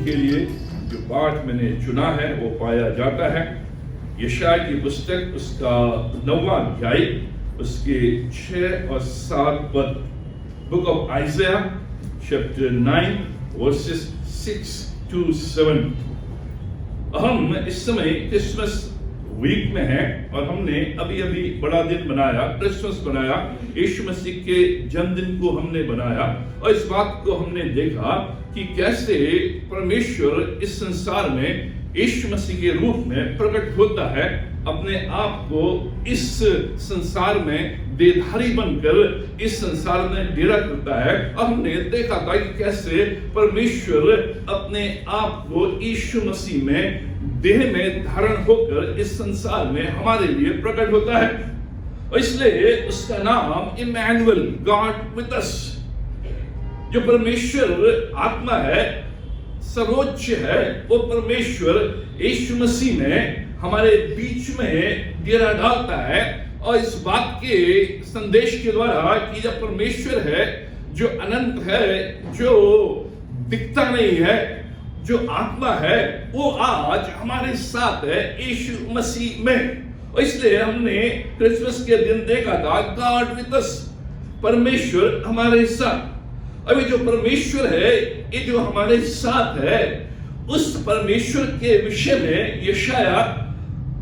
के लिए जो पाठ मैंने चुना है वो पाया जाता है यशायाह की पुस्तक उसका 9वां अध्याय उसके 6 और 7 पद। Book of आइज़ाया chapter 9 versus 6 to 7। हम इस समय क्रिसमस वीक में है और हमने अभी अभी बड़ा दिन बनाया, क्रिसमस बनाया, यीशु मसीह के जन्मदिन को हमने बनाया और इस बात को हमने देखा कि कैसे परमेश्वर इस संसार में यीशु मसीह के रूप में प्रकट होता है, अपने आप को इस संसार में देहधारी बनकर इस संसार में डेरा करता है। और हमने देखा था कि कैसे परमेश्वर अपने आप को यीशु मसीह में देह में धारण होकर इस संसार में हमारे लिए प्रकट होता है और इसलिए उसका नाम इमैनुअल, गॉड विद अस। जो परमेश्वर आत्मा है, सर्वोच्च है, वो परमेश्वर यीशु मसीह में हमारे बीच में डेरा डालता है और इस बात के संदेश के द्वारा कि जब परमेश्वर है जो अनंत है, जो दिखता नहीं है, जो आत्मा है, वो आज हमारे साथ है यीशु मसीह में। और इसलिए हमने क्रिसमस के दिन देखा था गॉड विद अस, परमेश्वर हमारे साथ। अभी जो परमेश्वर है, ये जो हमारे साथ है, उस परमेश्वर के विषय में यशायाह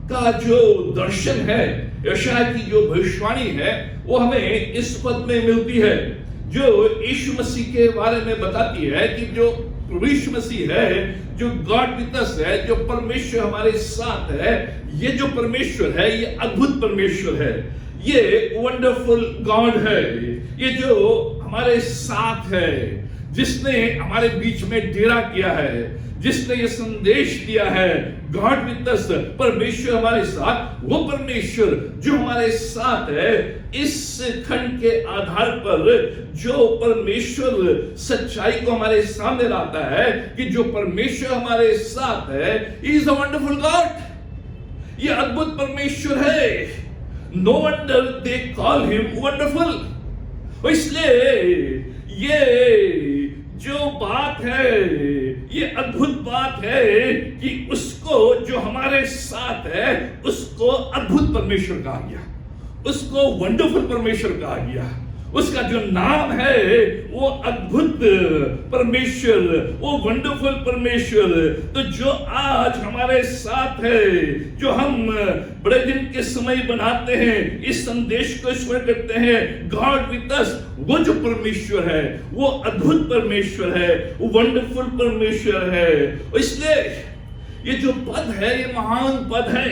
का जो दर्शन है, यशायाह की जो भविष्यवाणी है, वो हमें इस पद में मिलती है जो यीशु मसीह के बारे में बताती है कि जो यीशु मसीह है, जो गॉड विद अस है, जो परमेश्वर हमारे साथ है, ये जो परमेश्वर है, ये अद्भुत परमेश्वर है, ये वंडरफुल गॉड है, ये जो हमारे साथ है, जिसने हमारे बीच में डेरा किया है, जिसने ये संदेश दिया है गॉड विद अस, परमेश्वर हमारे साथ। वो परमेश्वर जो हमारे साथ है, इस खंड के आधार पर जो परमेश्वर सच्चाई को हमारे सामने लाता है कि जो परमेश्वर हमारे साथ है, इज अ वंडरफुल गॉड, ये अद्भुत परमेश्वर है। No wonder they call him wonderful. इसलिए ये जो बात है, ये अद्भुत बात है कि उसको जो हमारे साथ है, उसको अद्भुत परमेश्वर कहा गया, उसको वंडरफुल परमेश्वर कहा गया। उसका जो नाम है वो अद्भुत परमेश्वर, वो वंडरफुल परमेश्वर। तो जो आज हमारे साथ है, जो हम बड़े दिन के समय बनाते हैं, इस संदेश को स्मरण करते हैं गॉड विद अस, वो जो परमेश्वर है वो अद्भुत परमेश्वर है, वो वंडरफुल परमेश्वर है। इसलिए ये जो पद है, ये महान पद है।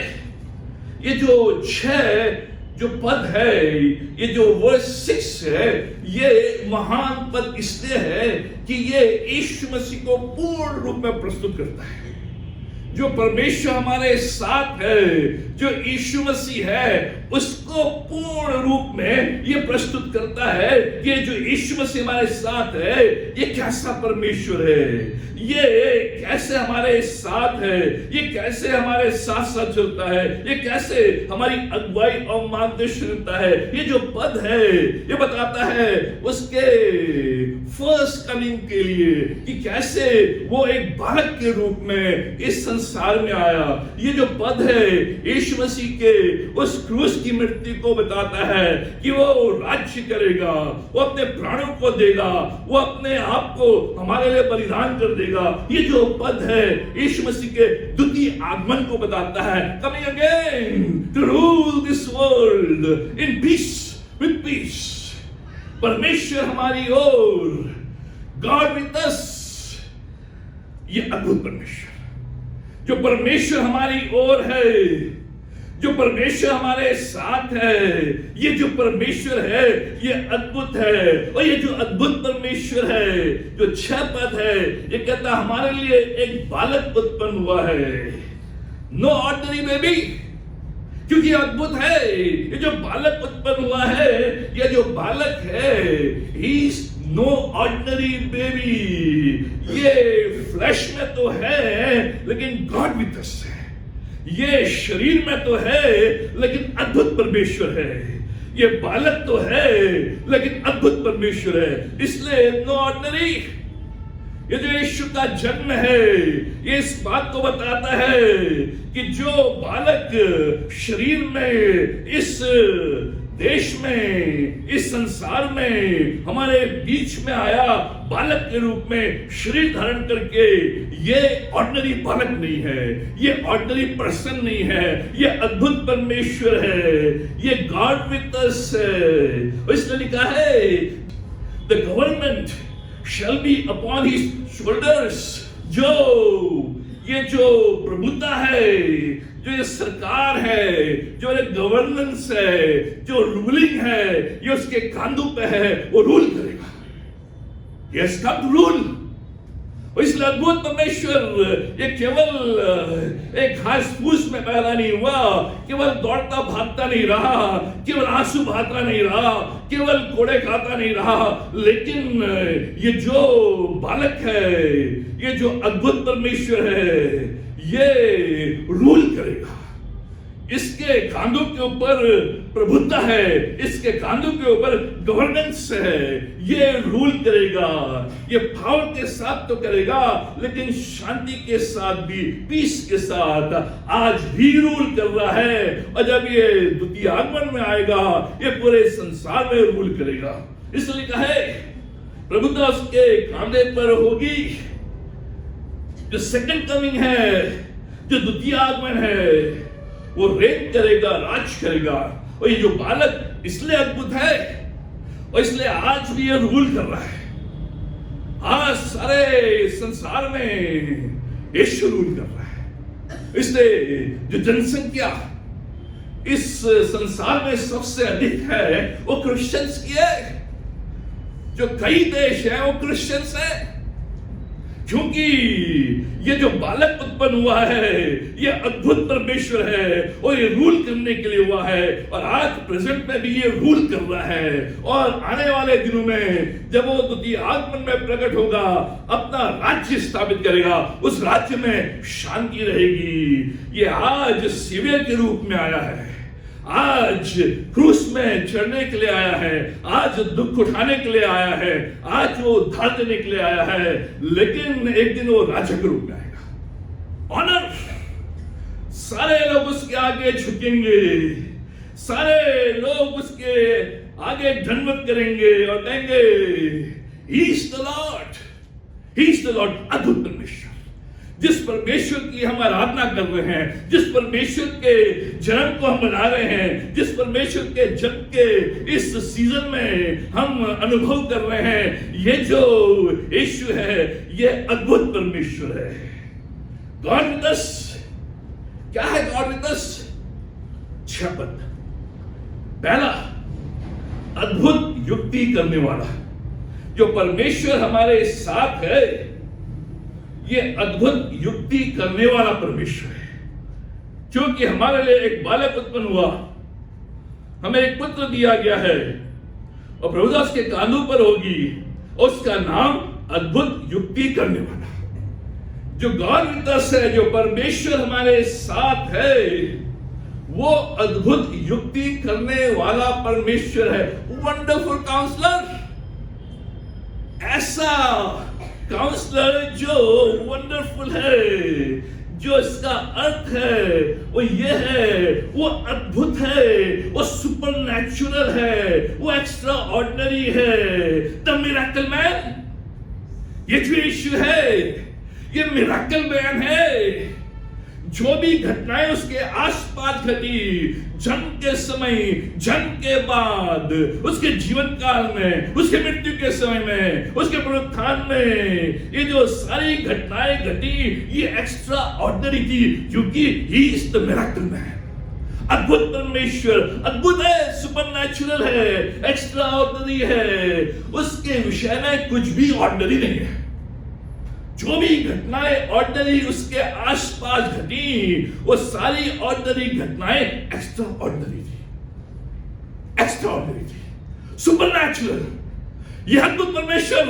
ये जो 6 जो पद है, ये जो वर्स 6 है, ये महान पद इसलिए है कि ये यीशु मसीह को पूर्ण रूप में प्रस्तुत करता है। जो परमेश्वर हमारे साथ है, जो यीशु मसीह है, उसको पूर्ण रूप में ये प्रस्तुत करता है कि जो यीशु मसीह हमारे साथ है, ये कैसा परमेश्वर है, ये कैसे हमारे साथ है, ये कैसे हमारे साथ साथ चलता है, ये कैसे हमारी अगुवाई और मार्गदर्शन करता है। ये जो पद है, ये बताता है उसके फर्स्ट कमिंग के लिए कि कैसे वो एक बालक के रूप में इस संसार में आया। ये जो पद है यीशु मसीह के उस क्रूस की मृत्यु को बताता है कि वो राज्य करेगा, वो अपने प्राणों को देगा, वो अपने आप को हमारे लिए बलिदान कर देगा। ये जो पद है यीशु मसीह के द्वितीय आगमन को बताता है, coming again to rule this world in peace with peace. परमेश्वर हमारी ओर, गॉड विद अस, ये अद्भुत परमेश्वर। जो परमेश्वर हमारी ओर है, जो परमेश्वर हमारे साथ है, ये जो परमेश्वर है ये अद्भुत है। और ये जो अद्भुत परमेश्वर है, जो 6 पद है, ये कहता हमारे लिए एक बालक उत्पन्न हुआ है। नो ऑर्डिनरी बेबी, क्योंकि अद्भुत है। ये जो बालक उत्पन्न हुआ है, ये जो बालक है, he is no ordinary baby. ये फ्लैश में तो है लेकिन गॉड विद अस है। ये शरीर में तो है लेकिन अद्भुत परमेश्वर है। ये बालक तो है लेकिन अद्भुत परमेश्वर है। इसलिए नो ऑर्डिनरी, ये जो यीशु का जन्म है, ये इस बात को बताता है कि जो बालक शरीर में, इस देश में, इस संसार में हमारे बीच में आया, बालक के रूप में शरीर धारण करके, ये ऑर्डिनरी बालक नहीं है, ये ऑर्डिनरी पर्सन नहीं है, ये अद्भुत परमेश्वर है, ये गॉड विद अस है। इसने लिखा है the government shall be upon his shoulders। ये जो प्रभुता है, जो ये सरकार है, जो ये गवर्नेंस है, जो रूलिंग है, ये उसके कांधों पे है, वो रूल करेगा। Yes, come to rule। इसलिए अद्भुत परमेश्वर ये केवल एक घास फूस में पैदा नहीं हुआ, केवल दौड़ता भागता नहीं रहा, केवल आंसू बहाता नहीं रहा, केवल कोड़े खाता नहीं रहा, लेकिन ये जो बालक है, ये जो अद्भुत परमेश्वर है, ये रूल करेगा। इसके कांधों के ऊपर प्रभुत्ता है, इसके कांधों के ऊपर गवर्नेंस है, ये रूल करेगा। ये पावर के साथ तो करेगा, लेकिन शांति के साथ भी, पीस के साथ आज भी रूल कर रहा है। और जब ये द्वितीय आगमन में आएगा, ये पूरे संसार में रूल करेगा। इसलिए कहा है प्रभुत्ता उसके कांधे पर होगी। जो सेकंड कमिंग है, जो द्वितीय आगमन है, वो रेन करेगा, राज करेगा। और ये जो बालक इसलिए अद्भुत है, और इसलिए आज भी ये रूल कर रहा है। आज सारे संसार में यीशु रूल कर रहा है। इसलिए जो जनसंख्या इस संसार में सबसे अधिक है, वो क्रिश्चियंस की है। जो कई देश है, वो क्रिश्चियंस है, क्योंकि ये जो बालक उत्पन्न हुआ है, ये अद्भुत परमेश्वर है, और ये रूल करने के लिए हुआ है। और आज प्रेजेंट में भी ये रूल कर रहा है, और आने वाले दिनों में जब वो द्वितीय आगमन में प्रकट होगा, अपना राज्य स्थापित करेगा, उस राज्य में शांति रहेगी। ये आज सेवियर के रूप में आया है, आज क्रूस में चढ़ने के लिए आया है, आज दुख उठाने के लिए आया है, आज वो उद्धार देने के लिए आया है, लेकिन एक दिन वो राजा के रूप में आएगा। ऑनर, सारे लोग उसके आगे झुकेंगे, सारे लोग उसके आगे दंडवत करेंगे और कहेंगे he is the Lord, he is the Lord. अद्भुत परमेश्वर, जिस परमेश्वर की हम आराधना कर रहे हैं, जिस परमेश्वर के जन्म को हम मना रहे हैं, जिस परमेश्वर के जन्म के इस सीजन में हम अनुभव कर रहे हैं, ये जो यीशु है, ये अद्भुत परमेश्वर है। God with us. क्या है गॉड विद अस? 6 पद। पहला, अद्भुत युक्ति करने वाला। जो परमेश्वर हमारे साथ है, ये अद्भुत युक्ति करने वाला परमेश्वर है। क्योंकि हमारे लिए एक बालक उत्पन्न हुआ, हमें एक पुत्र दिया गया है, और प्रभुता उसके कांधों पर होगी, उसका नाम अद्भुत युक्ति करने वाला। जो गॉड विद अस है, जो परमेश्वर हमारे साथ है, वो अद्भुत युक्ति करने वाला परमेश्वर है। वंडरफुल काउंसलर, ऐसा काउंसलर जो वंडरफुल है, जो इसका अर्थ है वो ये है, वो अद्भुत है, वो सुपरनैचुरल है, वो एक्स्ट्रा ऑर्डिनरी है। द मिरेकल मैन, ये जो यीशु है, ये मिरेकल मैन है। जो भी घटनाएं उसके आसपास घटी, जन्म के समय, जन्म के बाद, उसके जीवन काल में, उसके मृत्यु के समय में, उसके पुनरुत्थान में, ये जो सारी घटनाएं घटी, ये एक्स्ट्रा ऑर्डिनरी थी, क्योंकि he is the miracle man. अद्भुत परमेश्वर, अद्भुत है, सुपरनैचुरल है, एक्स्ट्रा ऑर्डिनरी है। उसके विषय में कुछ भी ऑर्डिनरी नहीं है। जो भी घटनाएं ऑर्डिनरी उसके आसपास घटी, वो सारी ऑर्डिनरी घटनाएं एक्स्ट्रा ऑर्डिनरी थी, एक्स्ट्रा ऑर्डिनरी थी, सुपरनैचुरल। यह अद्भुत परमेश्वर,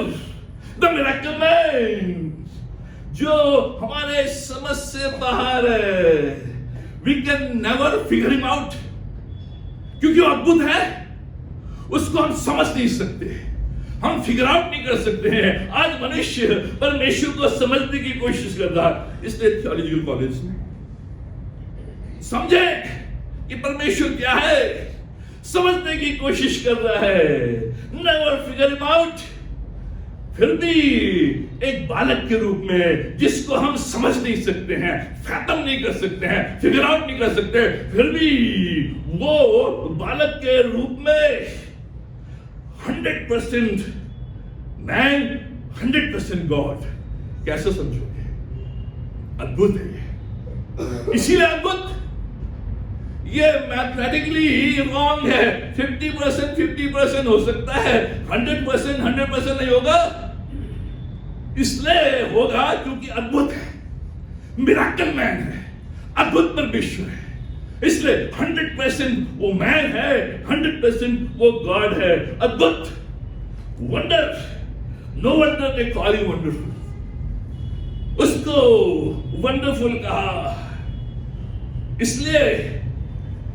द मिरेकल मैन, जो हमारे समझ से बाहर है। We can never figure him out, क्योंकि वो अद्भुत है, उसको हम समझ नहीं सकते। हम फिगर आउट नहीं कर सकते हैं। आज मनुष्य परमेश्वर को समझने की कोशिश कर रहा है, इसलिए थियोलॉजिकल कॉलेज में समझे कि परमेश्वर क्या है, समझने की कोशिश कर रहा है, नेवर फिगर हिम आउट। फिर भी एक बालक के रूप में जिसको हम समझ नहीं सकते हैं, फैथम नहीं कर सकते हैं, फिगर आउट नहीं कर सकते, फिर भी वो बालक के रूप में 100% मैन 100% गॉड कैसे समझोगे? अद्भुत है ये, इसीलिए अद्भुत। ये मैथमेटिकली रॉन्ग है। 50% हो सकता है, 100% नहीं होगा। इसलिए होगा क्योंकि अद्भुत है, मिराकल मैन है, अद्भुत परमेश्वर है। इसलिए 100% वो मैन है, 100% वो गॉड है। अद्भुत, wonder, no wonder they call him wonderful. उसको वंडरफुल कहा, इसलिए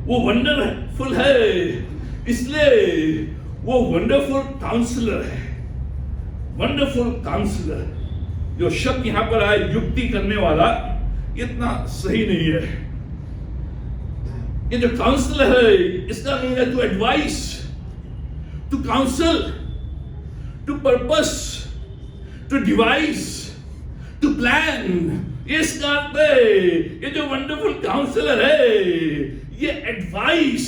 वो वंडरफुल है, इसलिए वो वंडरफुल काउंसलर है। वंडरफुल काउंसलर, जो शब्द यहां पर आए युक्ति करने वाला, इतना सही नहीं है। ये जो काउंसलर है, इसका मीन है to advice, to counsel, to purpose, to devise, to plan. इसका अर्थ है ये जो वंडरफुल काउंसलर है, ये एडवाइस,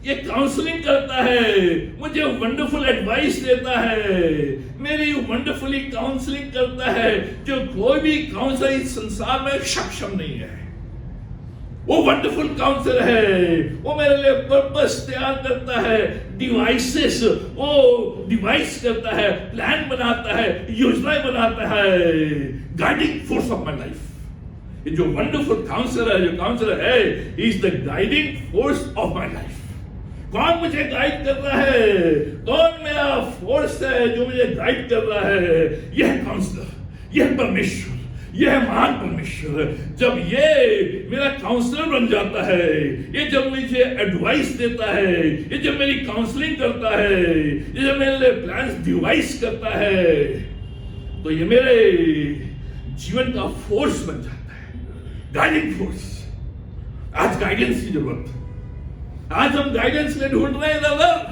ये काउंसलिंग करता है, मुझे वंडरफुल एडवाइस देता है, मेरी वंडरफुली काउंसलिंग करता है, जो कोई भी काउंसलर इस संसार में सक्षम नहीं है। वो वंडरफुल काउंसलर है, वो मेरे लिए पर्पस तैयार करता है, डिवाइसेस, वो डिवाइस करता है, प्लान बनाता है, योजनाएं बनाता है, guiding force of my life. ये जो वंडरफुल काउंसलर है, जो काउंसलर है, he is the guiding force of my life. कौन मुझे गाइड कर रहा है? कौन मेरा फोर्स है जो मुझे गाइड कर रहा है? यह काउंसलर, यह परमेश्वर, यह महान परमेश्वर। जब ये मेरा काउंसलर बन जाता है, ये जब मुझे एडवाइस देता है, ये जब मेरी काउंसलिंग करता है, ये जब मेरे लिए प्लान्स डिवाइस करता है, तो ये मेरे जीवन का फोर्स बन जाता है, गाइडिंग फोर्स। आज गाइडेंस की जरूरत है। आज हम गाइडेंस के लिए ढूंढ रहे हैं इधर,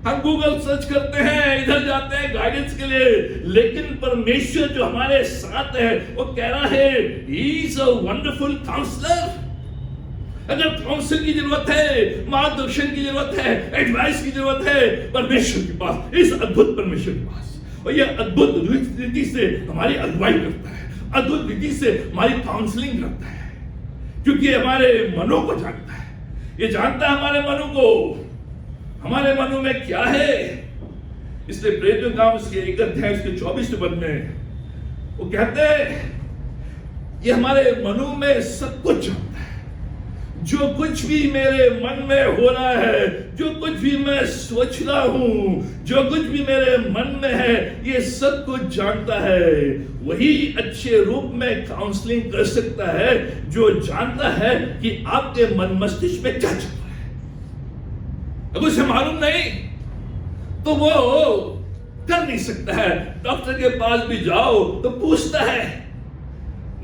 हम गूगल सर्च करते हैं, इधर जाते हैं गाइडेंस के लिए, लेकिन परमेश्वर जो हमारे साथ है, वो कह रहा है he is a wonderful counsellor. अगर काउंसिल की जरूरत है, मार्गदर्शन की जरूरत है, एडवाइस की जरूरत है, परमेश्वर के पास, इस अद्भुत परमेश्वर के पास। और यह अद्भुत रीति से हमारी अगुवाई करता है, अद्भुत रीति से हमारी काउंसलिंग करता है, क्योंकि हमारे मनों को जानता है। ये जानता है हमारे मनों को, हमारे मनों में क्या है। इसलिए प्रेरितों का काम उसके 1 अध्याय उसके 24 पद में वो कहते हैं, ये हमारे मनों में सब कुछ जानता है। जो कुछ भी मेरे मन में हो रहा है, जो कुछ भी मैं सोच रहा हूं, जो कुछ भी मेरे मन में है, ये सब कुछ जानता है। वही अच्छे रूप में काउंसलिंग कर सकता है जो जानता है कि आपके मन मस्तिष्क में क्या चल रहा है। अब उसे मालूम नहीं तो वो कर नहीं सकता है। डॉक्टर के पास भी जाओ तो पूछता है,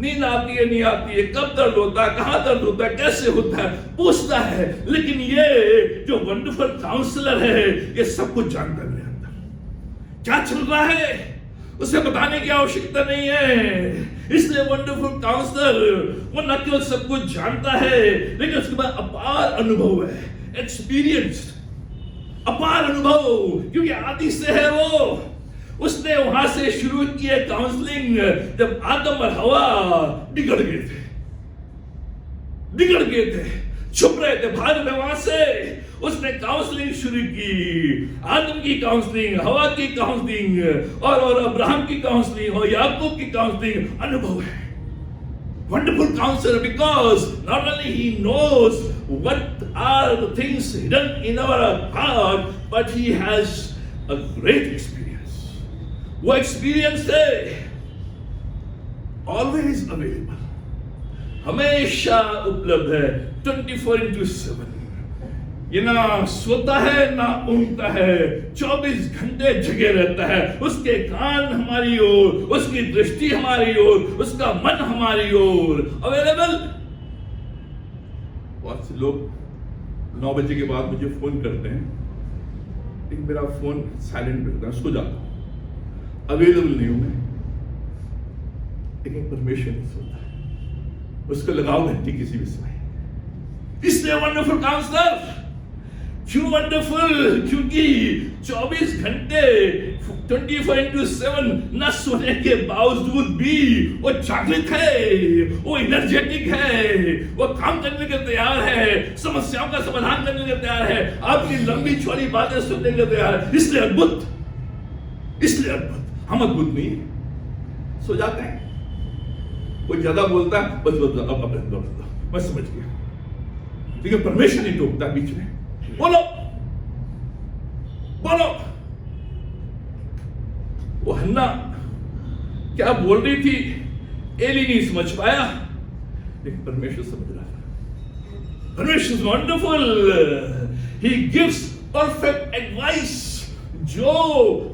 नींद आती है, नहीं आती है, कब दर्द होता है, कहां दर्द होता है, कैसे होता है, पूछता है। लेकिन ये जो वंडरफुल काउंसलर है, ये सब कुछ जानता है। मेरे अंदर क्या चल रहा है उसे बताने की आवश्यकता नहीं है। इसलिए वंडरफुल काउंसलर वो न केवल सब कुछ जानता है, लेकिन उसके बाद अपार अनुभव है, एक्सपीरियंस, अपार अनुभव, क्योंकि आदि से है वो। उसने वहां से शुरू किया काउंसलिंग जब आदम और हवा बिगड़ गए थे, छुप रहे थे, भाग रहे वहां से। उसने काउंसलिंग शुरू की, आदम की काउंसलिंग, हवा की काउंसलिंग, और अब्राहम की काउंसलिंग और याकूब की काउंसलिंग। अनुभव है wonderful counselor, because not only he knows what are the things hidden in our heart, but he has a great experience. वो एक्सपीरियंस है ऑलवेज अवेलेबल, हमेशा उपलब्ध है, 24/7। ये ना सोता है ना ऊँगता है, 24 घंटे जगे रहता है। उसके कान हमारी ओर, उसकी दृष्टि हमारी ओर, उसका मन हमारी ओर अवेलेबल। बहुत से लोग 9 बजे के बाद मुझे फोन करते हैं, लेकिन मेरा फोन साइलेंट रहता है, सो जाता हूं, अवेलेबल नहीं हूं मैं। लेकिन परमेश्वर नहीं सोता है, उसको लगाओ घंटी किसी भी समय। इसलिए वंडरफुल काउंसलर क्यों वंडरफुल? क्योंकि 24 घंटे 24/7 न सोने के बावजूद भी वो जागृत है, वो एनर्जेटिक है, वो काम करने के तैयार है, समस्याओं का समाधान करने के तैयार है, आपकी लंबी चौड़ी बातें सुनने के तैयार है। इसलिए अद्भुत, इसलिए अद्भुत। हम अद्भुत नहीं, सो जाते हैं। कोई ज्यादा बोलता है, बस अब मैं समझ गया, लेकिन परमेश्वर नहीं टोकता बीच में। बोलो बोलो। वो हन्ना क्या बोल रही थी, एली नहीं समझ पाया, लेकिन परमेश्वर समझ रहा था। परमेश्वर is wonderful, he gives perfect advice. जो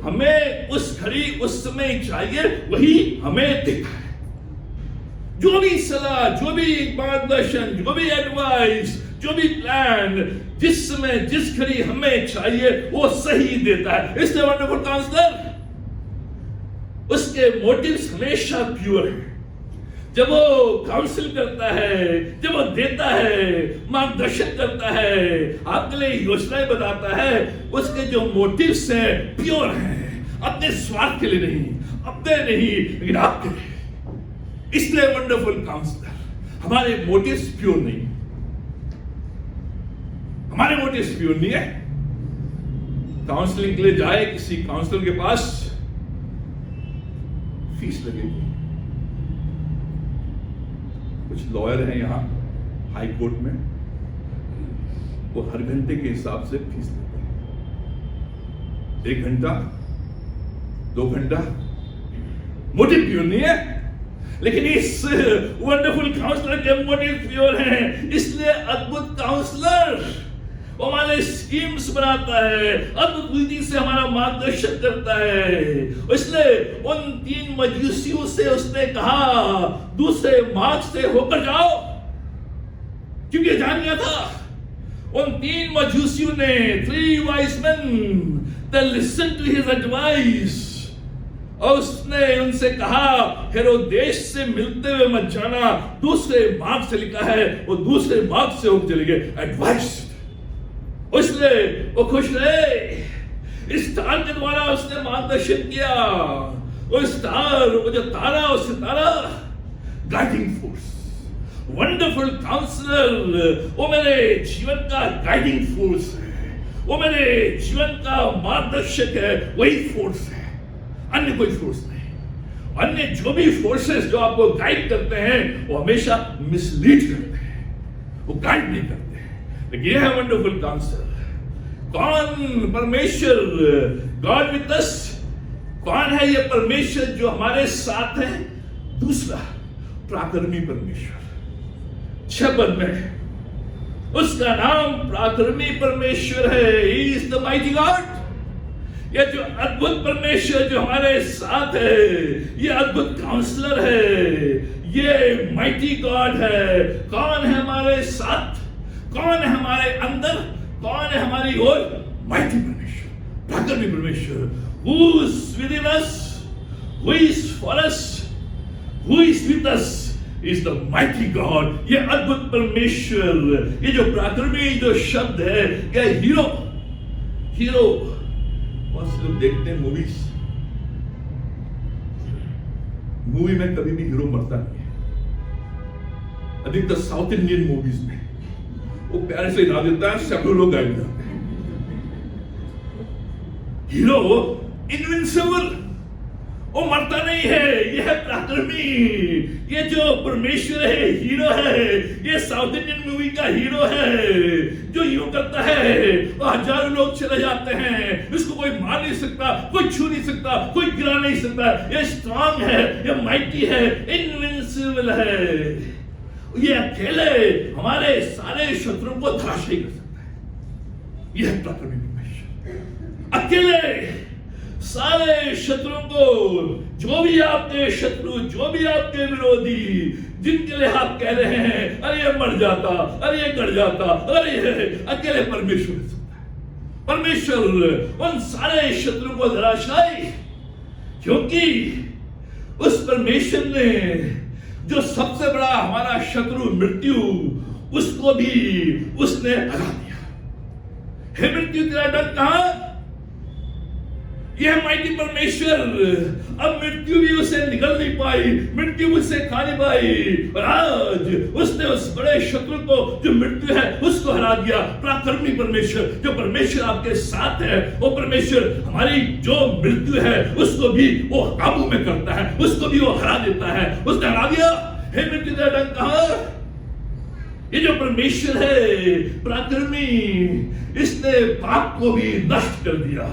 हमें उस घड़ी उस समय चाहिए वही हमें देता है। जो भी सलाह, जो भी मार्गदर्शन, जो भी एडवाइस, जो भी प्लान जिस समय जिस घड़ी हमें चाहिए वो सही देता है। इसलिए वंडरफुल काउंसलर, उसके मोटिव्स हमेशा प्योर है। जब वो काउंसिल करता है, जब वो देता है, मार्गदर्शन करता है, आपके लिए योजनाएं बताता है, उसके जो मोटिव्स हैं प्योर हैं, अपने स्वार्थ के लिए नहीं, अपने नहीं, लेकिन आपके लिए। इसलिए वंडरफुल काउंसलर, हमारे मोटिव्स प्योर नहीं, हमारे मोटिव्स प्योर नहीं है। काउंसलिंग के लिए जाए किसी काउंसलर के पास, फीस लगेगी। कुछ लॉयर हैं यहां हाई कोर्ट में, वो हर घंटे के हिसाब से फीस लेते हैं। 1 घंटा, 2 घंटा, मोटिव प्योर नहीं है, लेकिन इस वंडरफुल काउंसलर के मोटिव प्योर हैं। इसलिए अद्भुत काउंसलर वो हमारे स्कीम्स बनाता है, अद्भुत विधि से हमारा मार्गदर्शन करता है। इसलिए उन 3 मजूसियों से उसने कहा, दूसरे मार्ग से होकर जाओ, क्योंकि जान गया था उन 3 मजूसियों ने, 3 wise men, they listened to his advice। और उसने उनसे कहा, हेरोदेस से मिलते हुए मत जाना, दूसरे मार्ग से लिखा है, वो दूसरे मार्ग से होकर चले गए। एडवाइस, इसलिए वो खुश रहे। इस स्टार के द्वारा उसने मार्गदर्शन किया। वो स्टार, वो जो तारा, वो सितारा, गाइडिंग फोर्स, वंडरफुल काउंसलर, वो मेरे जीवन का गाइडिंग फोर्स है, वो मेरे जीवन का मार्गदर्शक है, वही फोर्स है, अन्य कोई फोर्स नहीं। अन्य जो भी फोर्सेस जो आपको गाइड करते हैं वो हमेशा मिसलीड करते हैं, वो गाइड नहीं करते। लेकिन यह है वंडरफुल काउंसलर। कौन? परमेश्वर, गॉड विद अस। कौन है ये परमेश्वर जो हमारे साथ है? दूसरा, पराक्रमी परमेश्वर। 6 पद में उसका नाम पराक्रमी परमेश्वर है। He is the mighty God. ये जो अद्भुत परमेश्वर जो हमारे साथ है, ये अद्भुत काउंसलर है, ये माइटी गॉड है। कौन है हमारे साथ? कौन है हमारे अंदर? कौन है हमारी ओर? माइटी परमेश्वर, पराक्रमी परमेश्वर। Who is within us? Who is for us? Who is with us? Is the mighty God। ये अद्भुत परमेश्वर, ये जो पराक्रमी जो शब्द है, क्या हीरो? हीरो बहुत से लोग देखते हैं मूवीज, मूवी में कभी भी हीरो मरता नहीं है। अधिकतर साउथ इंडियन मूवीज में वो प्यारे से हिला देता है, सैकड़ों लोग गायब जाते हैं। हीरो इनविंसिबल, वो मरता नहीं है। यह है पराक्रमी, ये जो परमेश्वर है, हीरो है। ये साउथ इंडियन मूवी का हीरो है जो यूं करता है और हजारों लोग चले जाते हैं। इसको कोई मार नहीं सकता, कोई छू नहीं सकता, कोई गिरा नहीं सकता। ये स्ट्रांग है, ये माइटी है, इनविंसिबल है। ये अकेले हमारे सारे शत्रुओं को धराशायी कर सकता है। यह पराक्रमी परमेश्वर अकेले सारे शत्रुओं को, जो भी आपके शत्रु, जो भी आपके विरोधी, जिनके लिए आप कह रहे हैं अरे ये मर जाता, अरे ये गड़ जाता, अरे ये, अकेले परमेश्वर सुनता है। परमेश्वर उन सारे शत्रु को धराशायी, क्योंकि उस परमेश्वर ने जो सबसे बड़ा हमारा शत्रु मृत्यु, उसको भी उसने हरा दिया। हे मृत्यु, तेरा डर कहां? यह माइटी परमेश्वर, अब मृत्यु भी उसे निकल नहीं पाई, मृत्यु मुझसे खा नहीं पाई, और आज उसने उस बड़े शत्रु को जो मृत्यु है उसको हरा दिया। पराक्रमी परमेश्वर, जो परमेश्वर आपके साथ है, वो परमेश्वर हमारी जो मृत्यु है उसको भी वो काबू में करता है, उसको भी वो हरा देता है। उसने हरा दिया। हे मृत्यु, तेरा डंक कहां? ये जो परमेश्वर है पराक्रमी, इसने पाप को भी नष्ट कर दिया।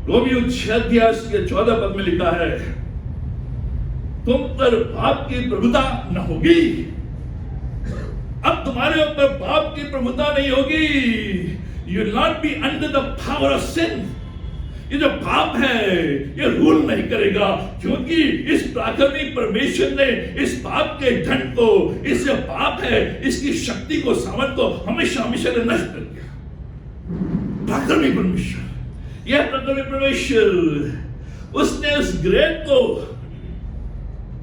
रोमियो 6:14 पद में लिखा है, तुम पर पाप की प्रभुता न होगी। अब तुम्हारे ऊपर पाप की प्रभुता नहीं होगी। You will not be under the power of sin. ये जो पाप है ये रूल नहीं करेगा, क्योंकि इस पराक्रमी परमेश्वर ने इस पाप के ढंग को, इस जो पाप है इसकी शक्ति को, सामर्थ को हमेशा हमेशा नष्ट कर दिया। पराक्रमी परमेश्वर, यह पराक्रमी परमेश्वर, उसने उस ग्रेव को,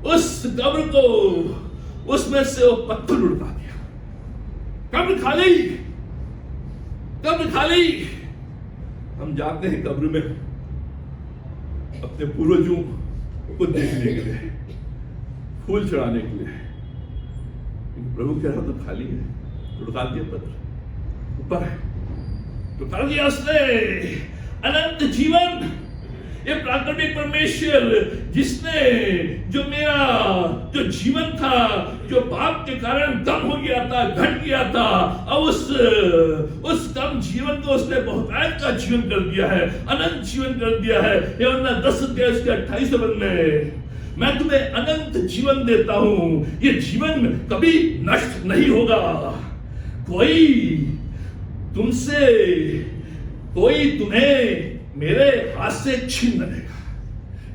उस कब्र को, उसमें से वो पत्थर उठा दिया। कब्र खाली, कब्र खाली। हम जाते हैं कब्र में अपने पूर्वजों को देखने के लिए, फूल चढ़ाने के लिए। प्रभु कह रहा तो खाली है, तो उठा दिया पत्थर, ऊपर है तो कर दिया उसने अनंत जीवन। ये पराक्रमी परमेश्वर जिसने जो मेरा जो जीवन था, जो पाप के कारण कम हो गया था, घट गया था, अब उस कम जीवन को उसने बहुतायत का जीवन कर दिया है, अनंत जीवन कर दिया है। यूहन्ना 10:28 में, मैं तुम्हें अनंत जीवन देता हूं, ये जीवन कभी नष्ट नहीं होगा, कोई तुम्हें मेरे हाथ से छीन न लेगा।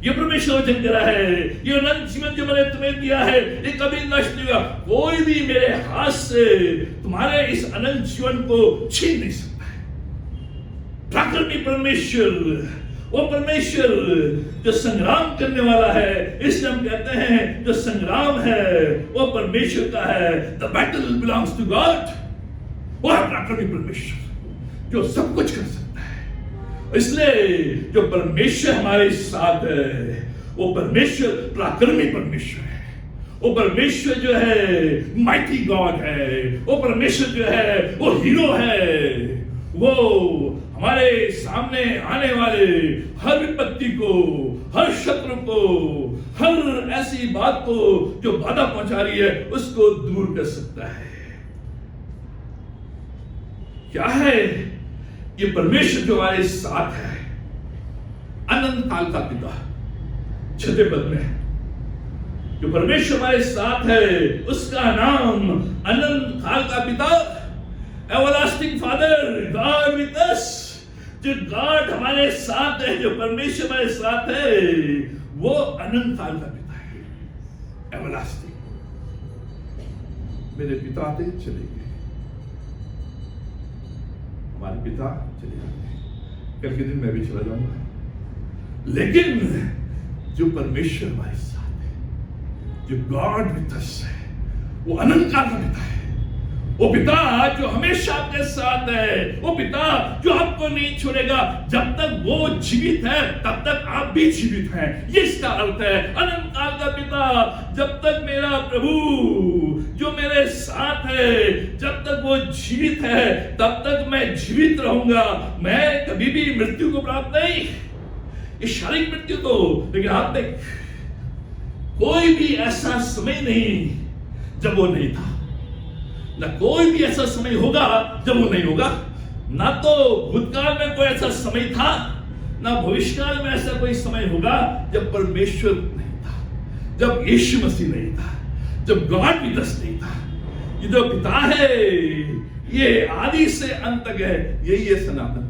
ये परमेश्वर वचन कह रहा है, ये अनंत जीवन जो मैंने तुम्हें दिया है ये कभी नष्ट नहीं होगा। कोई भी मेरे हाथ से तुम्हारे इस अनंत जीवन को छीन नहीं सकता है। पराक्रमी परमेश्वर, वो परमेश्वर जो संग्राम करने वाला है, इसलिए हम कहते हैं जो संग्राम है वो परमेश्वर का है। The battle belongs to God. वो है पराक्रमी परमेश्वर जो सब कुछ कर सकता है। इसलिए जो परमेश्वर हमारे साथ है, वो परमेश्वर पराक्रमी परमेश्वर है। वो परमेश्वर जो है माइटी गॉड है। वो परमेश्वर जो है वो हीरो है। वो हमारे सामने आने वाले हर विपत्ति को, हर शत्रु को, हर ऐसी बात को जो बाधा पहुंचा रही है उसको दूर कर सकता है। क्या है ये परमेश्वर जो हमारे साथ है? अनंत काल का पिता, 6 पद में जो परमेश्वर हमारे साथ है उसका नाम अनंत काल का पिता, everlasting father, God with us. जो गॉड हमारे साथ है, जो परमेश्वर हमारे साथ है, वो अनंत काल का पिता है, एवरलास्टिंग। मेरे पिता आते चले गए, हमारे पिता चले जाते हैं, कल के दिन मैं भी चला जाऊंगा, लेकिन जो परमेश्वर हमारे साथ है, जो गॉड विद अस है, वो अनंत काल का पिता है। वो पिता जो हमेशा आपके साथ है, वो पिता जो आपको नहीं छोड़ेगा। जब तक वो जीवित है तब तक आप भी जीवित हैं, ये इसका अर्थ है। अनंत काल का पिता, जब तक मेरा प्रभु जो मेरे साथ है, जब तक वो जीवित है तब तक मैं जीवित रहूंगा। मैं कभी भी मृत्यु को प्राप्त नहीं, इस शारीरिक मृत्यु तो, लेकिन आत्मिक कोई भी ऐसा समय नहीं जब वो नहीं था, ना कोई भी ऐसा समय होगा जब वो नहीं होगा। ना तो भूतकाल में कोई ऐसा समय था, ना भविष्यकाल में ऐसा कोई समय होगा जब परमेश्वर नहीं था, जब यीशु मसीह नहीं था, जब गॉड विद अस नहीं था। ये जो पिता है ये आदि से अंत तक है, यही है सनातन।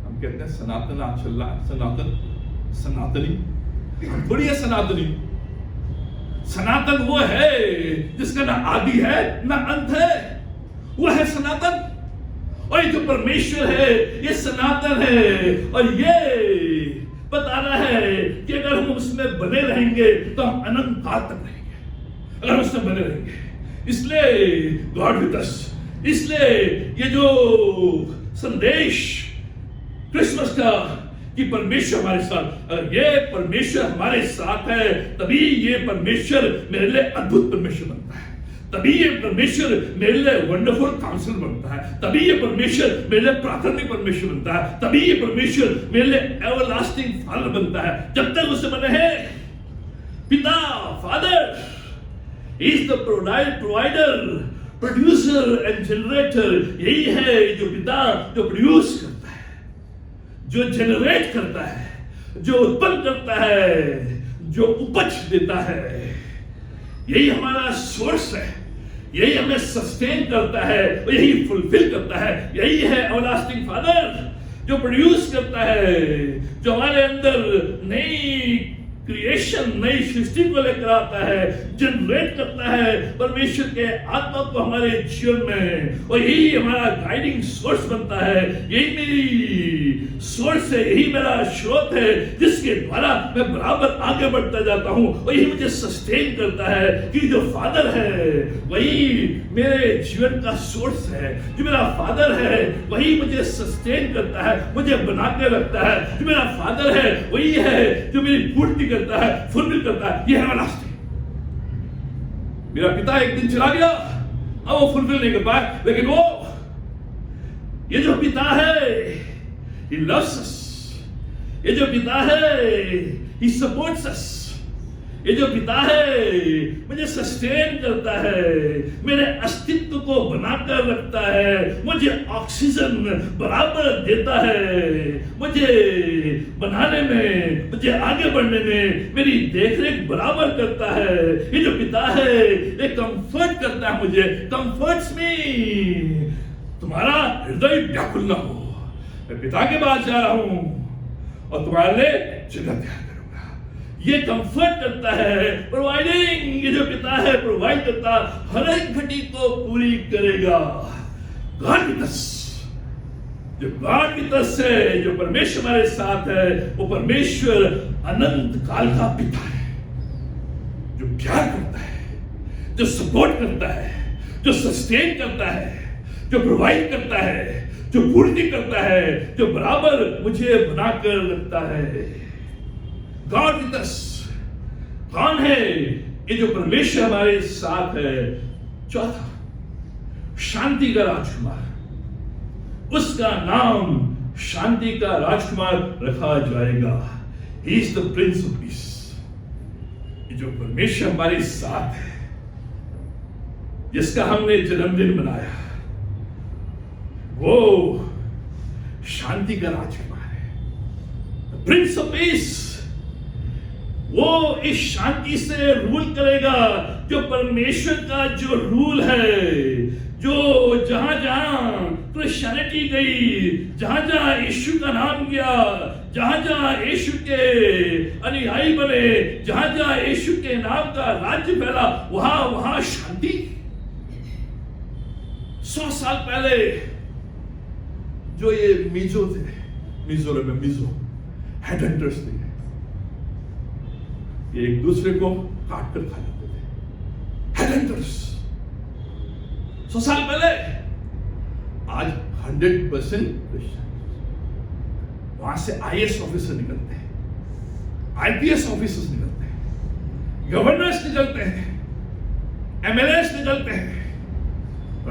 हम कहते हैं सनातन आज चल रहा है, सनातनी हम थोड़ी है सनातनी। सनातन वो है जिसका ना आदि है ना अंत है, वो है सनातन। और ये जो परमेश्वर है ये सनातन है, और ये बता रहा है कि अगर हम उसमें बने रहेंगे तो हम अनंत काल तक रहेंगे, अगर उसमें बने रहेंगे। इसलिए गॉड विद अस, इसलिए ये जो संदेश क्रिसमस का कि परमेश्वर हमारे साथ, अगर ये परमेश्वर हमारे साथ है तभी ये परमेश्वर मेरे लिए अद्भुत परमेश्वर बनता है, तभी ये परमेश्वर मेरे लिए वंडरफुल काउंसिल बनता है, तभी ये परमेश्वर मेरे लिए प्रार्थना परमेश्वर बनता है, तभी ये परमेश्वर मेरे लिए एवरलास्टिंग फादर बनता है। जब तक उसे बने हैं पिता, father, he is the provider, producer and generator. यही है जो पिता जो प्रोड्यूस करता है, जो जनरेट करता है, जो उत्पन्न करता है, जो उपज देता है। यही हमारा सोर्स है, यही हमें सस्टेन करता है, यही फुलफिल करता है। यही है एवरलास्टिंग फादर जो प्रोड्यूस करता है, जो हमारे अंदर नई क्रिएशन, नई सृष्टि को लेकर आता है, जनरेट करता है परमेश्वर के आत्मा को हमारे जीवन में, और यही हमारा गाइडिंग सोर्स बनता है। यही मेरी सोर्स है, यही मेरा स्रोत है जिसके द्वारा मैं बराबर आगे बढ़ता जाता हूं, और यही मुझे सस्टेन करता है कि जो फादर है वही मेरे जीवन का सोर्स है। जो मेरा फादर है वही मुझे सस्टेन करता है, मुझे बना के रखता है। जो मेरा फादर है वही है जो मेरी पूर्ति करता है, फुलफिल करता है। ये है एवरलास्टिंग। मेरा पिता एक दिन चला गया, अब वो फुलफिल नहीं कर पाया, लेकिन वो ये जो पिता है he loves us, ये जो पिता है he supports us, ये जो पिता है मुझे सस्टेन करता है, मेरे अस्तित्व को बनाकर रखता है, मुझे ऑक्सीजन बराबर देता है, मुझे बनाने में, मुझे आगे बढ़ने में मेरी देखरेख बराबर करता है। ये जो पिता है ये कंफर्ट करता है मुझे, कंफर्ट्स मी। तुम्हारा हृदय व्याकुल न हो, मैं पिता के पास जा रहा हूं और तुम्हारे लिए जगह तैयार करूंगा। ये कंफर्ट करता है, प्रोवाइडिंग। ये जो पिता है प्रोवाइड करता, हर एक घटी को पूरी करेगा। गॉड विद अस, जो गॉड विद अस है, जो परमेश्वर हमारे साथ है, वो परमेश्वर अनंत काल का पिता है, जो प्यार करता है, जो सपोर्ट करता है, जो सस्टेन करता है, जो प्रोवाइड करता है, जो पूर्ति करता है, जो बराबर मुझे बनाकर रखता है। God with us. कौन है ये जो परमेश्वर हमारे साथ है? चौथा, शांति का राजकुमार, उसका नाम शांति का राजकुमार रखा जाएगा। He is the Prince of peace. ये जो परमेश्वर हमारे साथ है, जिसका हमने जन्मदिन मनाया, वो शांति का राजकुमार है, प्रिंस ऑफ पीस। वो इस शांति से रूल करेगा। जो परमेश्वर का जो रूल है, जो जहां जहां क्रिश्चियनिटी गई, जहां जहां यीशु का नाम गया, जहां जहां यीशु के अनुयायी बने, जहां जहां यीशु के नाम का राज्य फैला, वहां वहां शांति। 100 साल पहले जो ये मिजो थे, मिजोरम में मिजो हेडहंटर्स थे, ये एक दूसरे को काट कर खा जाते थे, हेडहंटर्स। 100 साल पहले। आज 100% क्रिश्चियन। वहां से IAS ऑफिसर निकलते हैं, IPS ऑफिसर्स निकलते हैं, गवर्नर्स निकलते हैं, MLAs निकलते हैं।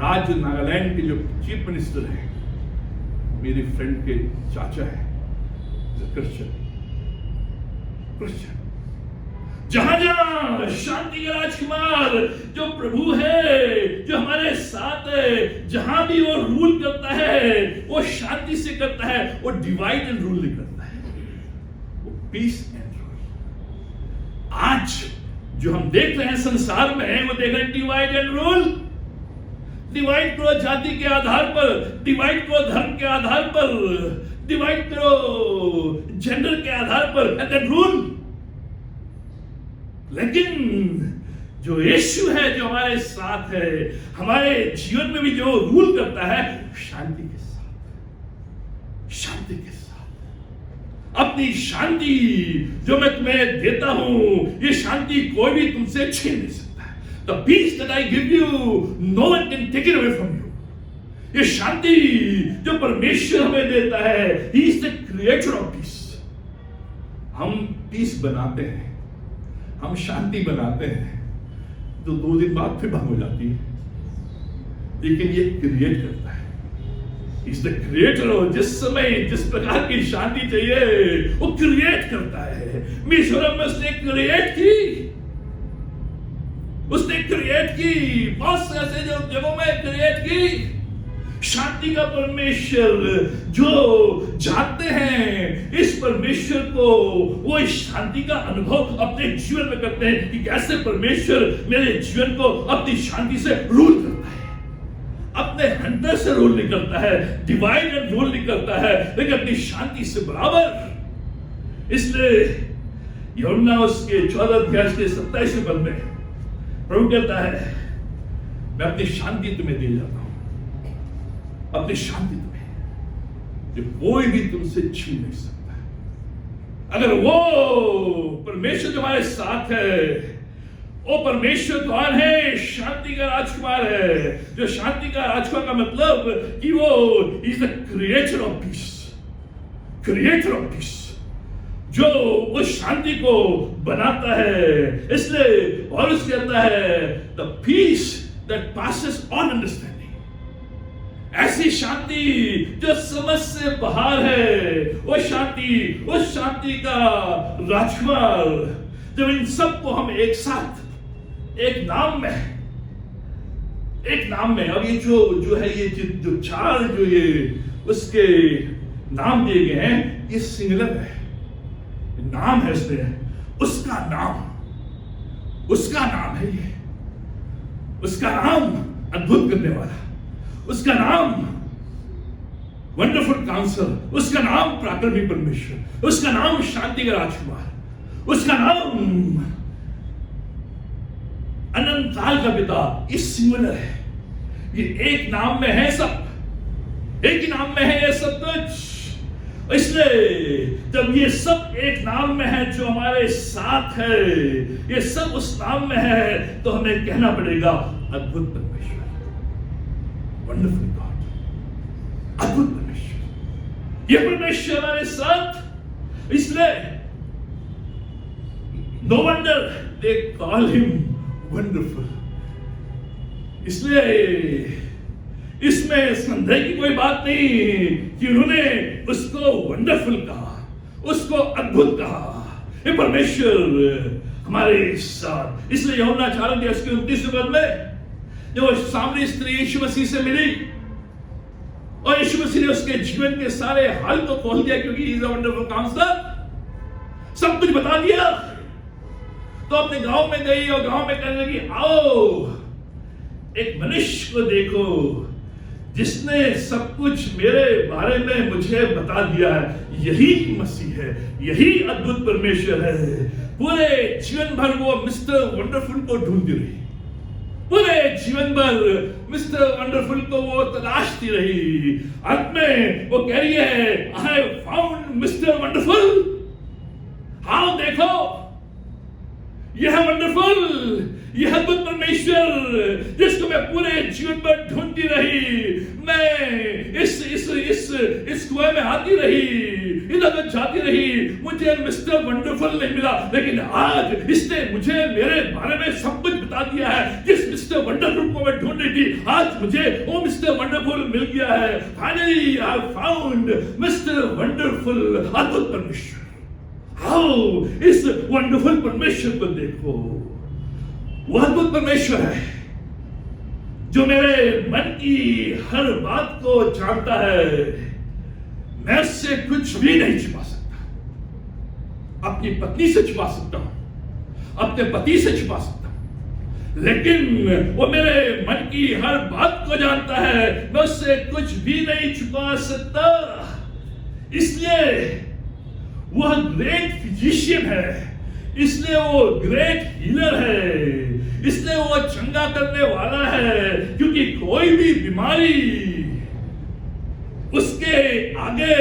आज जो नागालैंड के जो चीफ मिनिस्टर है, मेरी फ्रेंड के चाचा है, क्रिश्चियन। जहां जहां शांति का राजकुमार जो प्रभु है, जो हमारे साथ है, जहां भी वो रूल करता है वो शांति से करता है, वो डिवाइड एंड रूल नहीं करता है, वो पीस एंड रूल। आज जो हम देख रहे हैं संसार में, वो देख रहे हैं डिवाइड एंड रूल। डिवाइड करो जाति के आधार पर, डिवाइड करो धर्म के आधार पर, डिवाइड करो जेंडर के आधार पर, एंड देन रूल। लेकिन जो यीशु है, जो हमारे साथ है, हमारे जीवन में भी जो रूल करता है, शांति के साथ, शांति के साथ। अपनी शांति जो मैं तुम्हें देता हूं, ये शांति कोई भी तुमसे छीन नहीं सकता है। The peace that I give you, no one can take it away from you। ये शांति जो परमेश्वर हमें देता है, He is the creator of peace। हम पीस बनाते हैं, हम शांति बनाते हैं, तो 2 दिन बाद फिर भंग हो जाती है, लेकिन ये क्रिएट करता है। इस द क्रिएटर हो, जिस समय जिस प्रकार की शांति चाहिए वो क्रिएट करता है। मिशोरम में उसने क्रिएट की, उसने क्रिएट की, बहुत से ऐसे जो जगहों में क्रिएट की। शांति का परमेश्वर जो जानते हैं इस परमेश्वर को, वो इस शांति का अनुभव अपने जीवन में करते हैं कि कैसे परमेश्वर मेरे जीवन को अपनी शांति से रूल करता है। अपने हंटर से रूल नहीं करता है, डिवाइड एंड रूल नहीं करता है, लेकिन अपनी शांति से बराबर। इसलिए यूहन्ना उसके 14 अध्याय के 27वें पद में प्रभु कहता है, मैं अपनी शांति तुम्हें दे जाता हूं, अपनी शांति तुम्हें, जो कोई भी तुमसे छीन नहीं सकता। अगर वो परमेश्वर जो हमारे साथ है, वो परमेश्वर कौन है? शांति का राजकुमार है। जो शांति का राजकुमार का मतलब कि वो is the creator of peace, creator of peace, जो उस शांति को बनाता है। इसलिए पौलुस कहता है, the peace that passes all understanding. ऐसी शांति जो समझ से बाहर है, वो शांति, उस शांति का राजकुमार। जब इन सबको हम एक साथ एक नाम में, और ये जो है, ये जो चार जो ये उसके नाम दिए गए हैं, ये सिंगुलर है, नाम है इसमें, उसका नाम है ये, उसका नाम अद्भुत करने वाला, उसका नाम वंडरफुल काउंसलर, उसका नाम पराक्रमी परमेश्वर, उसका नाम शांति का राजकुमार, उसका नाम अनंत काल का पिता। ये सिंगुलर है, ये एक नाम में है सब, एक ही नाम में है ये सब कुछ। इसलिए जब ये सब एक नाम में है जो हमारे साथ है, ये सब उस नाम में है, तो हमें कहना पड़ेगा अद्भुत परमेश्वर, वंडरफुल गॉड, अद्भुत परमेश्वर, ये परमेश्वर हमारे साथ। इसलिए no wonder they call him wonderful. इसलिए इसमें संदेह की कोई बात नहीं कि उन्होंने उसको वंडरफुल कहा, उसको अद्भुत कहा। ये परमेश्वर हमारे साथ। इसलिए यूहन्ना 4:29 पद में जो सामने स्त्री यीशु मसीह से मिली और यीशु मसीह ने उसके जीवन के सारे हाल को खोल दिया, क्योंकि he is a wonderful counsellor, सब कुछ बता दिया। तो अपने गांव में गई और गांव में कहने लगी, आओ एक मनुष्य को देखो जिसने सब कुछ मेरे बारे में मुझे बता दिया है। यही मसीह है, यही अद्भुत परमेश्वर है। पूरे जीवन भर वो मिस्टर वंडरफुल को ढूंढती रही, पूरे जीवन भर मिस्टर वंडरफुल को वो तलाशती रही। अंत में वो कह रही है, I have found mister wonderful. हाँ देखो, यह वंडरफुल, यह अद्भुत परमेश्वर जिसको मैं पूरे जीवन पर ढूंढती रही। मैं इस कुएं में आती रही, इधर जाती रही, मुझे मिस्टर वंडरफुल नहीं मिला, लेकिन आज इसने मुझे मेरे बारे में सब कुछ बता दिया है। जिस मिस्टर वंडरफुल को मैं ढूंढ रही थी, आज मुझे वो मिस्टर वंडरफुल मिल गया है। Finally I found mister wonderful, अद्भुत परमेश्वर। आओ इस वंडरफुल परमेश्वर को देखो। वो अद्भुत परमेश्वर है जो मेरे मन की हर बात को जानता है। मैं उससे कुछ भी नहीं छिपा सकता। अपनी पत्नी से छिपा सकता हूं, अपने पति से छिपा सकता हूं, लेकिन वो मेरे मन की हर बात को जानता है, मैं उससे कुछ भी नहीं छुपा सकता। इसलिए वह ग्रेट फिजिशियन है, इसलिए वो ग्रेट हीलर है, इसलिए वो चंगा करने वाला है, क्योंकि कोई भी बीमारी उसके आगे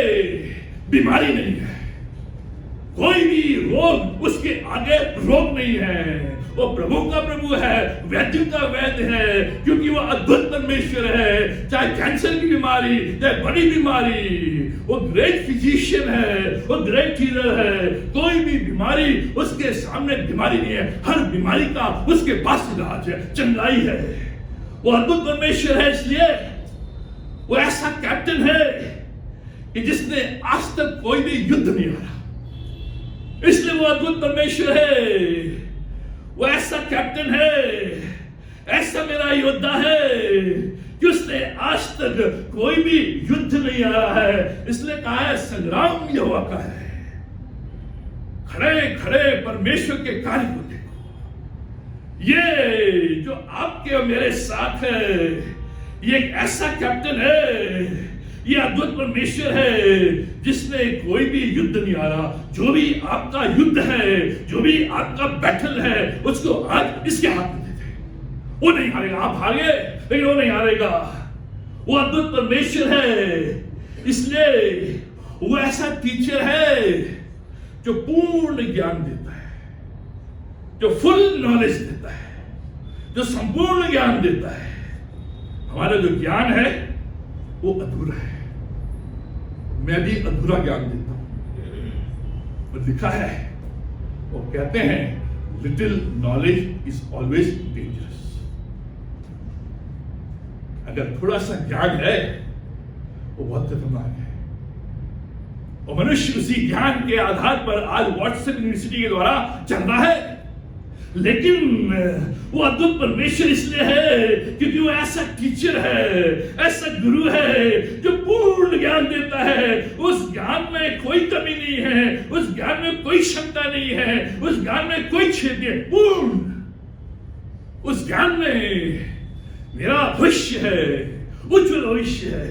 बीमारी नहीं है, कोई भी रोग उसके आगे रोग नहीं है। वो प्रभु का प्रभु है, वैद्य का वैद्य है, क्योंकि वो अद्भुत परमेश्वर है। चाहे कैंसर की बीमारी, चाहे बड़ी बीमारी, वो ग्रेट फिजिशियन है, वो ग्रेट हीलर है। कोई भी बीमारी उसके सामने बीमारी नहीं है, हर बीमारी का उसके पास इलाज है, चंगाई है। वो अद्भुत परमेश्वर है, इसलिए वो ऐसा कैप्टन है कि जिसने आज तक कोई भी युद्ध नहीं हारा, इसलिए वो अद्भुत परमेश्वर है। वो ऐसा कैप्टन है, ऐसा मेरा योद्धा है कि उसने आज तक कोई भी युद्ध नहीं हारा है, इसलिए कहा है संग्राम यहोवा का है। खड़े खड़े परमेश्वर के कार्य को देखो, ये जो आपके और मेरे साथ है, ये एक ऐसा कैप्टन है, ये अद्भुत परमेश्वर है जिसने कोई भी युद्ध नहीं हारा। जो भी आपका युद्ध है, जो भी आपका बैटल है, उसको आज इसके हाथ में दे दे, वो नहीं हारेगा। आप हार गए लेकिन वो नहीं हारेगा। वो अद्भुत परमेश्वर है, इसलिए वो ऐसा टीचर है जो पूर्ण ज्ञान देता है, जो फुल नॉलेज देता है, जो संपूर्ण ज्ञान देता है। हमारा जो ज्ञान है वो अधूरा है, मैं भी अधूरा ज्ञान देता हूं। और लिखा है, वो कहते हैं little knowledge is always dangerous. अगर थोड़ा सा ज्ञान है वो बहुत खतरनाक है, और मनुष्य उसी ज्ञान के आधार पर आज व्हाट्सएप यूनिवर्सिटी के द्वारा चल रहा है। लेकिन वो अद्भुत परमेश्वर इसलिए है क्योंकि वो ऐसा टीचर है, ऐसा गुरु है जो पूर्ण ज्ञान देता है। उस ज्ञान में कोई कमी नहीं है, उस ज्ञान में कोई शंका नहीं है, उस ज्ञान में कोई छेद नहीं है, पूर्ण। उस ज्ञान में मेरा भविष्य है, उज्जवल भविष्य है।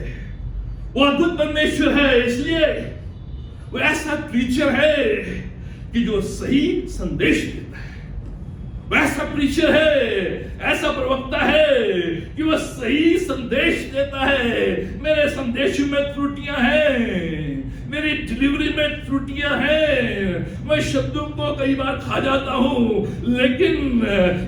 वो अद्भुत परमेश्वर है, इसलिए वो ऐसा टीचर है कि जो सही संदेश देता है। वैसा प्रीचर है, ऐसा प्रवक्ता है कि वह सही संदेश देता है। मेरे संदेश में त्रुटियां हैं, मेरी डिलीवरी में त्रुटियां हैं, मैं शब्दों को कई बार खा जाता हूं, लेकिन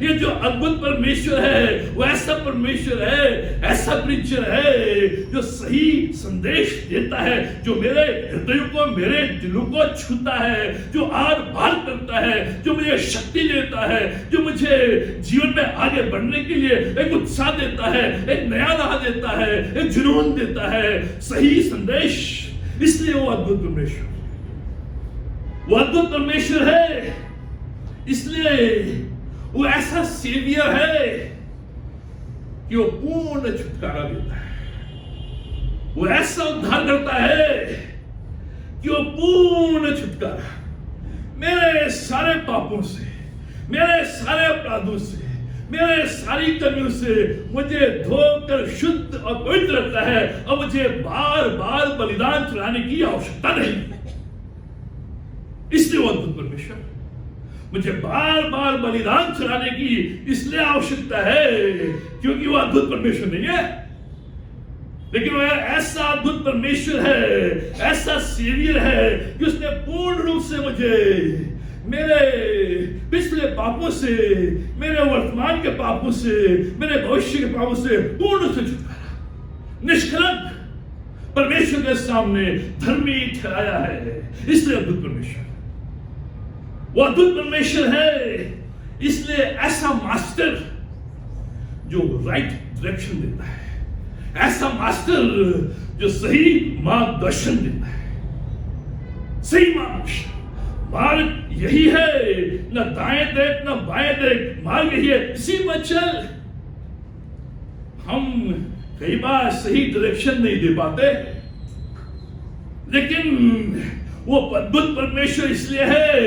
ये जो अद्भुत परमेश्वर है वो ऐसा परमेश्वर है, ऐसा प्रीचर है जो सही संदेश देता है, जो मेरे हृदय को, मेरे दिलों को छूता है, जो आर पार करता है, जो मुझे शक्ति देता है, जो मुझे जीवन में आगे बढ़ने के लिए एक उत्साह देता है, एक नया राह देता है, एक जुनून देता है, सही संदेश। इसलिए वो अद्भुत परमेश्वर, वो अद्भुत परमेश्वर है, इसलिए वो ऐसा सेवियर है कि वो पूर्ण छुटकारा देता है। वो ऐसा उद्धार करता है कि वो पूर्ण छुटकारा मेरे सारे पापों से, मेरे सारे अपराधों से, मेरे सारी कमियों से मुझे धोकर शुद्ध और पवित्र रखता है, और मुझे बार बार बलिदान चढ़ाने की आवश्यकता नहीं। इसलिए वो अद्भुत परमेश्वर, मुझे बार बार बलिदान चढ़ाने की इसलिए आवश्यकता है क्योंकि वो अद्भुत परमेश्वर नहीं है, लेकिन वह ऐसा अद्भुत परमेश्वर है, ऐसा सेवियर है कि उसने पूर्ण रूप से मुझे मेरे पिछले पापों से, मेरे वर्तमान के पापों से, मेरे भविष्य के पापों से पूर्ण से छुटकारा, निष्कलंक परमेश्वर के सामने धर्मी ठहराया है। इसलिए अद्भुत परमेश्वर, वो अद्भुत परमेश्वर है, इसलिए ऐसा मास्टर जो राइट डायरेक्शन देता है, ऐसा मास्टर जो सही मार्गदर्शन देता है। सही मार्गदर्शन, मार्ग यही है, न दाएं देख न बाएं देख, मार्ग यही है, इसी पर चल। हम कई बार सही डायरेक्शन नहीं दे पाते, लेकिन वो अद्भुत परमेश्वर इसलिए है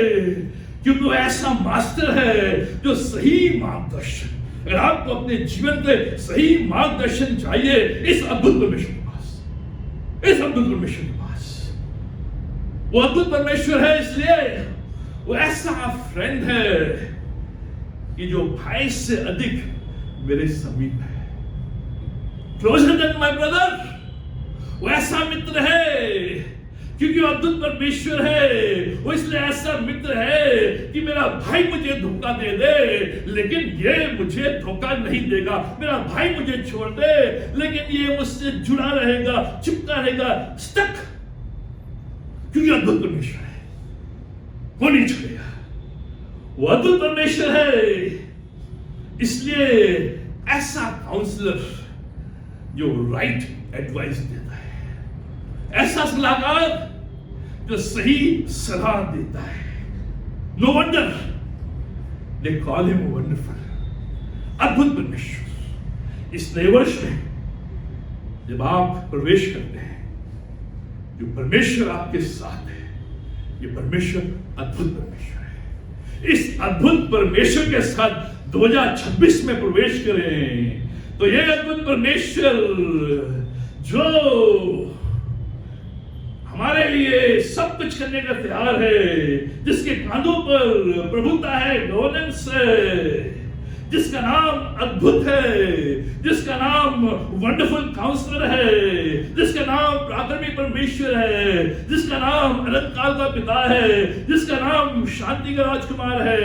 क्योंकि वो ऐसा मास्टर है जो सही मार्गदर्शन, अगर आपको अपने जीवन के सही मार्गदर्शन चाहिए, इस अद्भुत परमेश्वर के पास, इस अद्भुत परमेश्वर के पास। वो अद्भुत परमेश्वर है, इसलिए वो ऐसा फ्रेंड है कि जो भाई से अधिक मेरे समीप है। क्लोजर देन माय ब्रदर, वो ऐसा मित्र है क्योंकि वो अद्भुत परमेश्वर है। वो इसलिए ऐसा मित्र है कि मेरा भाई मुझे धोखा दे दे, लेकिन ये मुझे धोखा नहीं देगा। मेरा भाई मुझे छोड़ दे, लेकिन ये मुझसे जुड़ा रहेगा, चिपका रहेगा, स्टक, क्योंकि अद्भुत परमेश्वर है, वो नहीं छोड़ेगा। वो अद्भुत परमेश्वर है, इसलिए ऐसा काउंसलर जो राइट एडवाइस देता है, ऐसा सलाहकार जो सही सलाह देता है। No wonder they call him wonderful, अद्भुत परमेश्वर। इस नए वर्ष में जब आप प्रवेश करते हैं, जो परमेश्वर आपके साथ है, ये परमेश्वर अद्भुत परमेश्वर है। इस अद्भुत परमेश्वर के साथ 2026 में प्रवेश करें, तो ये अद्भुत परमेश्वर जो हमारे लिए सब कुछ करने का तैयार है, जिसके कांधों पर प्रभुता है, गवर्नेंस है, जिसका नाम अद्भुत है, जिसका नाम वंडरफुल काउंसलर है, जिसका नाम पराक्रमी परमेश्वर है, जिसका नाम अनंत काल का पिता है, जिसका नाम शांति का राजकुमार है,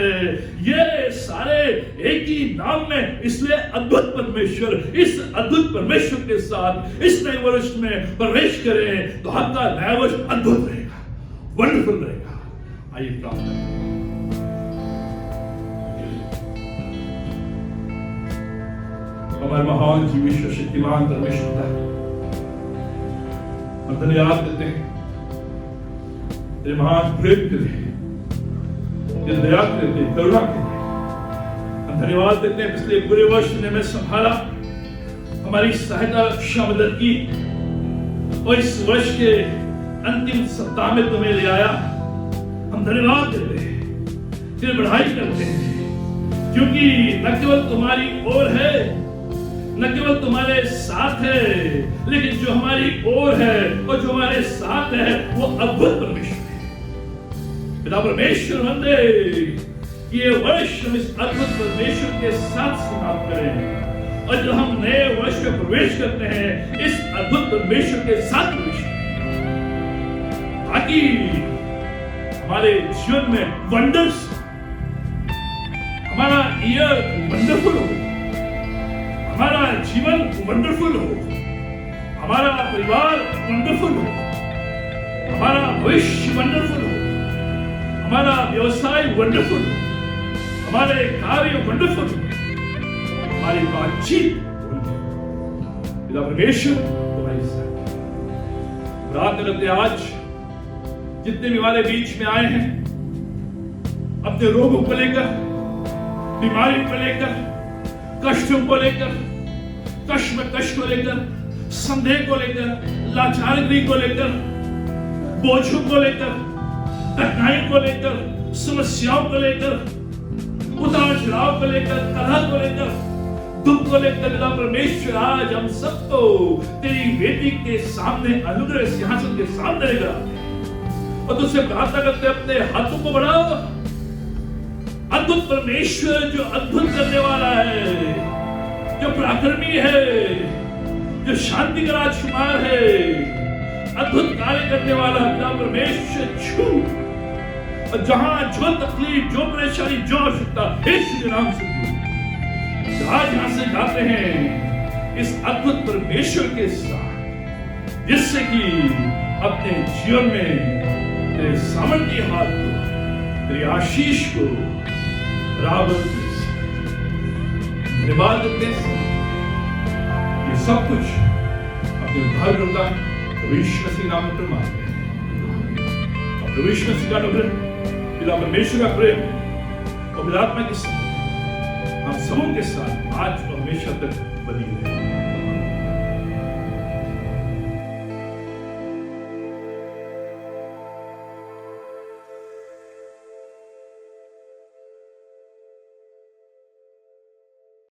ये सारे एक ही नाम में। इसलिए अद्भुत परमेश्वर, इस अद्भुत परमेश्वर के साथ इस नए वर्ष में प्रवेश करें, तो आपका नया वर्ष अद्भुत रहेगा, वंडरफुल रहेगा। आइए प्रार्थना करें। हमारे महान जीविश्व शक्तिमान परमेश्वर का हम धन्यवाद देते हैं तेरे महान प्रेम के लिए, तेरे दया के लिए, करुणा के लिए। हम धन्यवाद देते हैं पिछले पूरे वर्ष ने हमें संभाला, हमारी सहायता रक्षा मदद की, और इस वर्ष के अंतिम सप्ताह में तुम्हें ले आया। हम धन्यवाद देते हैं, तेरी बढ़ाई करते हैं, क्योंकि न केवल तुम्हारी ओर है, न केवल तुम्हारे साथ है, लेकिन जो हमारी ओर है और जो हमारे साथ है वो अद्भुत परमेश्वर है। पिता परमेश्वर वंदे, ये वर्ष हम इस अद्भुत परमेश्वर के साथ समाप्त करें, और जो हम नए वर्ष में प्रवेश करते हैं, इस अद्भुत परमेश्वर के साथ प्रवेश करें, ताकि हमारे जीवन में वंडर्स, हमारा ईयर वंडरफुल हो, हमारा जीवन वंडरफुल हो, हमारा परिवार वंडरफुल हो, हमारा भविष्य वंडरफुल हो, हमारा व्यवसाय वंडरफुल हो, हमारे कार्य वंडरफुल हो, हमारी बातचीत पिता परमेश्वर तुम्हारी साथ। प्रार्थना करते आज जितने भी हमारे बीच में आए हैं, अपने रोगों को लेकर, बीमारी को लेकर, कष्टों को लेकर, कष्ट को लेकर, संदेह को लेकर, लाचारी को लेकर, बोझों को लेकर, कठिनाई को लेकर, समस्याओं को लेकर, उतार चढ़ाव को लेकर, कलह को लेकर, दुख को लेकर, पिता परमेश्वर आज हम सबको तेरी वेदी के सामने, अनुग्रह सिंहासन के सामने लेकर आते हैं, और तुझसे प्रार्थना करते अपने हाथों को बढ़ाओ। अद्भुत परमेश्वर जो अद्भुत करने वाला है, जो पराक्रमी है, जो शांति का राजकुमार है, अद्भुत कार्य करने वाला पिता परमेश्वर छू, और जहां जो तकलीफ, जो परेशानी, जो आवश्यकता, यीशु के नाम से आज यहां से जाते हैं इस अद्भुत परमेश्वर के साथ, जिससे कि अपने जीवन में तेरे सामर्थ्य हाथ को, तेरी आशीष को बराबर धन्यवाद देते हैं। ये सब कुछ अपने उद्धारकर्ता प्रभु यीशु मसीह नाम में मांगते हैं, और प्रभु यीशु मसीह का अनुग्रह, पिता परमेश्वर का प्रेम और पिता आत्मा की संगति हम सबों के साथ आज और हमेशा तक बनी रहे।